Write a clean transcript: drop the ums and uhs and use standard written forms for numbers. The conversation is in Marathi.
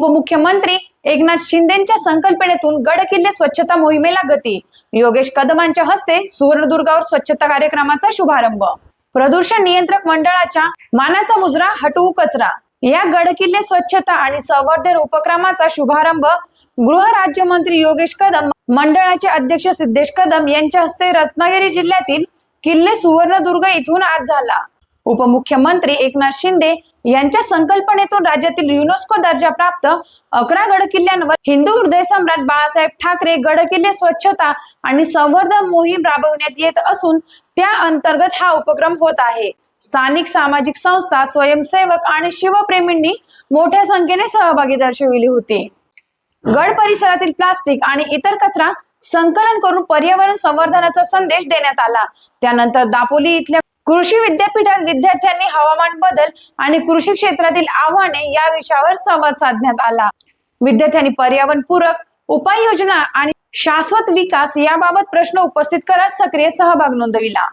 उपमुख्यमंत्री एकनाथ शिंदेच्या संकल्पनेतून गड किल्ले स्वच्छता मोहिमेला गती। योगेश कदमांच्या हस्ते सुवर्णदुर्गावर स्वच्छता कार्यक्रमाचा शुभारंभ। प्रदूषण नियंत्रक मंडळाच्या मानाचा मुजरा हटवू कचरा या गड किल्ले स्वच्छता आणि संवर्धन उपक्रमाचा शुभारंभ गृह राज्यमंत्री योगेश कदम, मंडळाचे अध्यक्ष सिद्धेश कदम यांच्या हस्ते रत्नागिरी जिल्ह्यातील किल्ले सुवर्णदुर्ग इथून आज झाला। उपमुख्यमंत्री एकनाथ शिंदे यांच्या संकल्पनेतून राज्यातील युनेस्को दर्जा प्राप्त 11 गड किल्ल्यांवर हिंदू हृदय सम्राट बाळासाहेब ठाकरे गड किल्ले स्वच्छता आणि संवर्धन मोहीम राबवण्यात येत असून त्या अंतर्गत हा उपक्रम होत आहे। स्थानिक सामाजिक संस्था, स्वयंसेवक आणि शिवप्रेमींनी मोठ्या संख्येने सहभागी दर्शविली होती। गड परिसरातील प्लास्टिक आणि इतर कचरा संकलन करून पर्यावरण संवर्धनाचा संदेश देण्यात आला। त्यानंतर दापोली इथल्या कृषी विद्यापीठात विद्यार्थ्यांनी हवामान बदल आणि कृषी क्षेत्रातील आव्हाने या विषयावर संवाद साधण्यात आला। विद्यार्थ्यांनी पर्यावरणपूरक उपाययोजना आणि शाश्वत विकास याबाबत प्रश्न उपस्थित करत सक्रिय सहभाग नोंदविला।